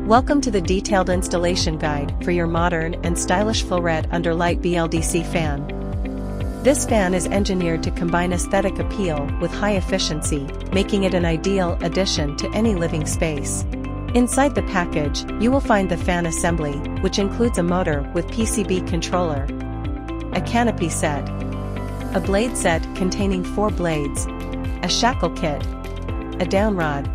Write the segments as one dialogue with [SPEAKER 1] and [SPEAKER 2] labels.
[SPEAKER 1] Welcome to the detailed installation guide for your modern and stylish Florette UL BLDC fan. This fan is engineered to combine aesthetic appeal with high efficiency, making it an ideal addition to any living space. Inside the package, you will find the fan assembly, which includes a motor with PCB controller, a canopy set, a blade set containing 4 blades, a shackle kit, a downrod,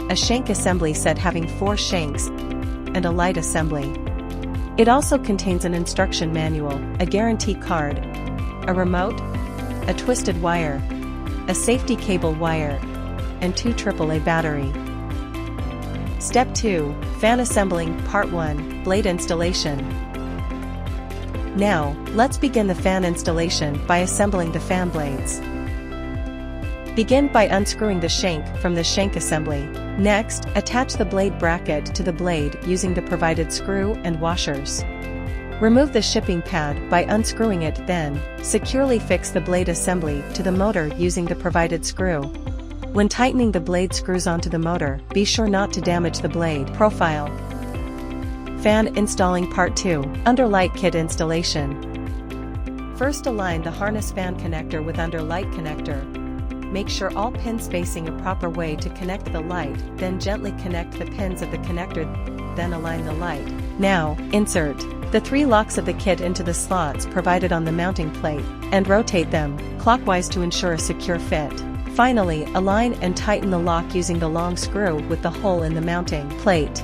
[SPEAKER 1] a shank assembly set having 4 shanks, and a light assembly. It also contains an instruction manual, a guarantee card, a remote, a twisted wire, a safety cable wire, and 2 AAA battery. Step 2, Fan Assembling, Part 1, Blade Installation. Now, let's begin the fan installation by assembling the fan blades. Begin by unscrewing the shank from the shank assembly. Next, attach the blade bracket to the blade using the provided screw and washers. Remove the shipping pad by unscrewing it, then securely fix the blade assembly to the motor using the provided screw. When tightening the blade screws onto the motor, be sure not to damage the blade profile. Fan Installing Part 2, Underlight Kit Installation. First, align the harness fan connector with underlight connector. Make sure all pins facing a proper way to connect the light, then gently connect the pins of the connector, then align the light. Now, insert the 3 locks of the kit into the slots provided on the mounting plate, and rotate them clockwise to ensure a secure fit. Finally, align and tighten the lock using the long screw with the hole in the mounting plate.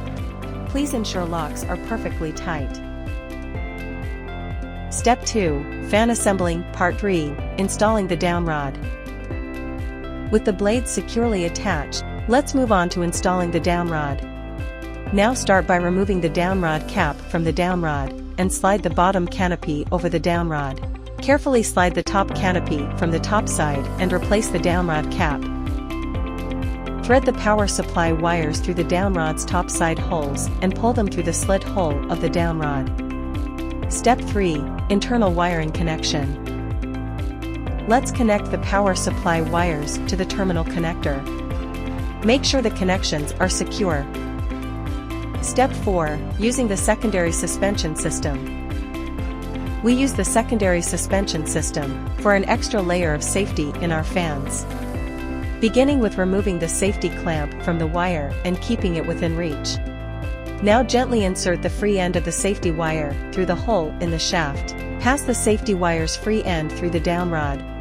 [SPEAKER 1] Please ensure locks are perfectly tight. Step 2, Fan Assembling, Part 3, Installing the downrod. With the blades securely attached, let's move on to installing the downrod. Now start by removing the downrod cap from the downrod, and slide the bottom canopy over the downrod. Carefully slide the top canopy from the top side and replace the downrod cap. Thread the power supply wires through the downrod's top side holes and pull them through the slit hole of the downrod. Step 3, Internal wiring connection. Let's connect the power supply wires to the terminal connector. Make sure the connections are secure. Step 4, Using the secondary suspension system. We use the secondary suspension system for an extra layer of safety in our fans. Beginning with removing the safety clamp from the wire and keeping it within reach. Now gently insert the free end of the safety wire through the hole in the shaft. Pass the safety wire's free end through the downrod,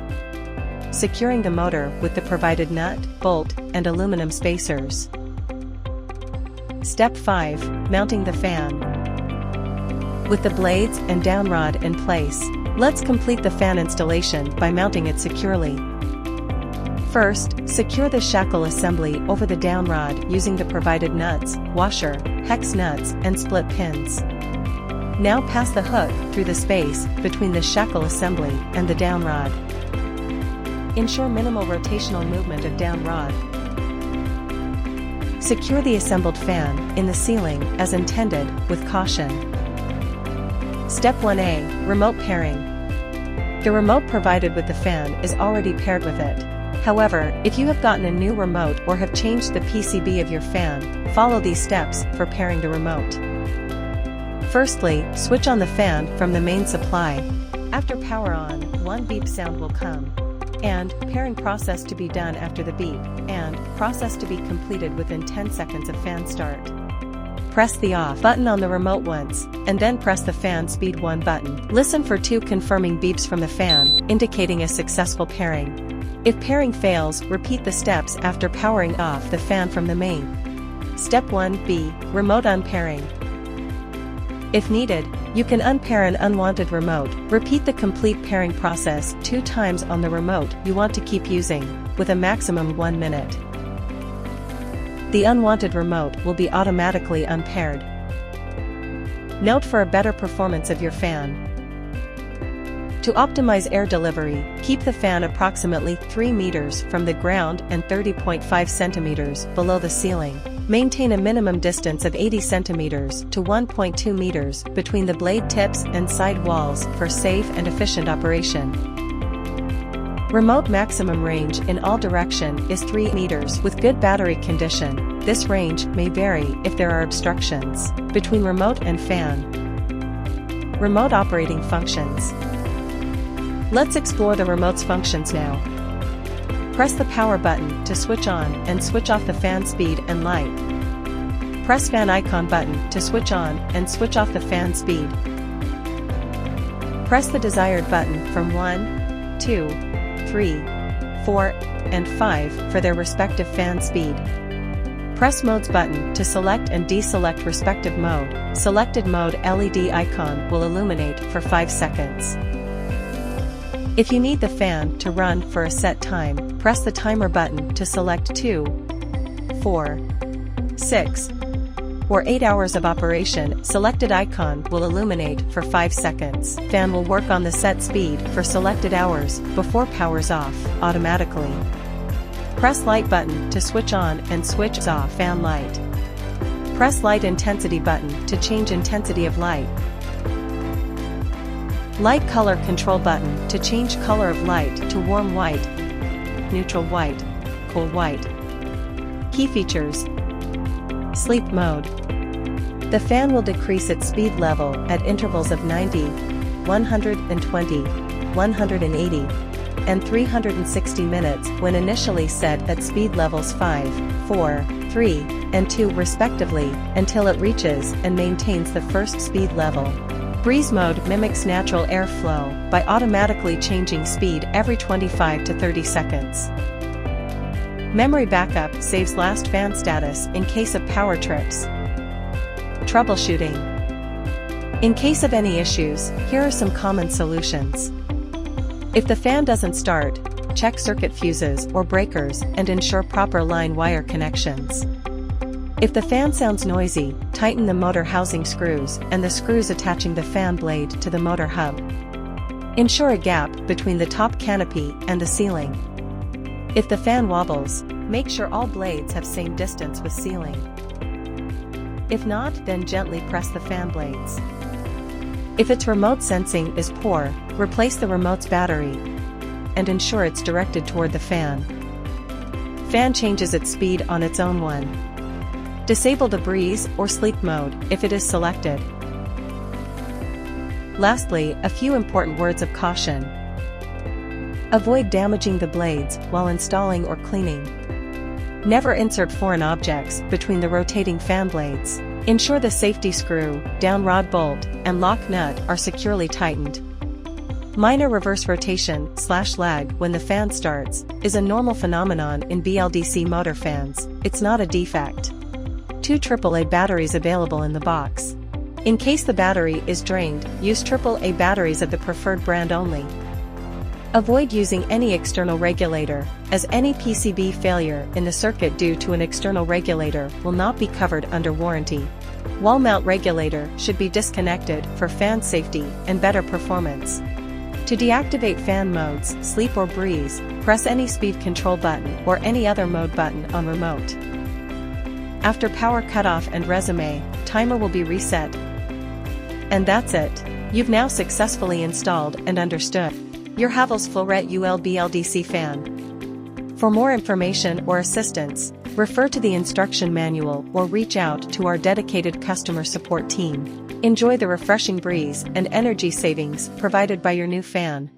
[SPEAKER 1] securing the motor with the provided nut, bolt, and aluminum spacers. Step 5, Mounting the fan. With the blades and downrod in place, let's complete the fan installation by mounting it securely. First, secure the shackle assembly over the downrod using the provided nuts, washer, hex nuts, and split pins. Now pass the hook through the space between the shackle assembly and the downrod. Ensure minimal rotational movement of downrod. Secure the assembled fan in the ceiling as intended with caution. Step 1A, Remote Pairing. The remote provided with the fan is already paired with it. However, if you have gotten a new remote or have changed the PCB of your fan, follow these steps for pairing the remote. Firstly, switch on the fan from the main supply. After power on, 1 beep sound will come. And pairing process to be done after the beep, and process to be completed within 10 seconds of fan start. Press the off button on the remote once, and then press the fan speed 1 button. Listen for 2 confirming beeps from the fan, indicating a successful pairing. If pairing fails, repeat the steps after powering off the fan from the main. Step 1B, Remote Unpairing. If needed, you can unpair an unwanted remote. Repeat the complete pairing process 2 times on the remote you want to keep using, with a maximum 1 minute. The unwanted remote will be automatically unpaired. Note for a better performance of your fan. To optimize air delivery, keep the fan approximately 3 meters from the ground and 30.5 centimeters below the ceiling. Maintain a minimum distance of 80 centimeters to 1.2 meters between the blade tips and side walls for safe and efficient operation. Remote maximum range in all direction is 3 meters with good battery condition. This range may vary if there are obstructions between remote and fan. Remote operating functions. Let's explore the remote's functions now. Press the power button to switch on and switch off the fan speed and light. Press fan icon button to switch on and switch off the fan speed. Press the desired button from 1, 2, 3, 4, and 5 for their respective fan speed. Press Modes button to select and deselect respective mode. Selected mode LED icon will illuminate for 5 seconds. If you need the fan to run for a set time, press the timer button to select 2, 4, 6, or 8 hours of operation. Selected icon will illuminate for 5 seconds. Fan will work on the set speed for selected hours before powers off automatically. Press light button to switch on and switch off fan light. Press light intensity button to change intensity of light. Light color control button to change color of light to warm white, neutral white, cool white. Key features. Sleep mode. The fan will decrease its speed level at intervals of 90, 120, 180, and 360 minutes when initially set at speed levels 5, 4, 3, and 2 respectively, until it reaches and maintains the first speed level. Breeze mode mimics natural airflow by automatically changing speed every 25 to 30 seconds. Memory backup saves last fan status in case of power trips. Troubleshooting. In case of any issues, here are some common solutions. If the fan doesn't start, check circuit fuses or breakers and ensure proper line wire connections. If the fan sounds noisy, tighten the motor housing screws and the screws attaching the fan blade to the motor hub. Ensure a gap between the top canopy and the ceiling. If the fan wobbles, make sure all blades have same distance with ceiling. If not, then gently press the fan blades. If its remote sensing is poor, replace the remote's battery and ensure it's directed toward the fan. Fan changes its speed on its own. Disable the breeze or sleep mode if it is selected. Lastly, a few important words of caution. Avoid damaging the blades while installing or cleaning. Never insert foreign objects between the rotating fan blades. Ensure the safety screw, down rod bolt, and lock nut are securely tightened. Minor reverse rotation/lag when the fan starts is a normal phenomenon in BLDC motor fans. It's not a defect. 2 AAA batteries available in the box. In case the battery is drained, use AAA batteries of the preferred brand only. Avoid using any external regulator, as any PCB failure in the circuit due to an external regulator will not be covered under warranty. Wall mount regulator should be disconnected for fan safety and better performance. To deactivate fan modes, sleep or breeze, press any speed control button or any other mode button on remote. After power cutoff and resume, timer will be reset. And that's it. You've now successfully installed and understood your Havells Florette UL BLDC fan. For more information or assistance, refer to the instruction manual or reach out to our dedicated customer support team. Enjoy the refreshing breeze and energy savings provided by your new fan.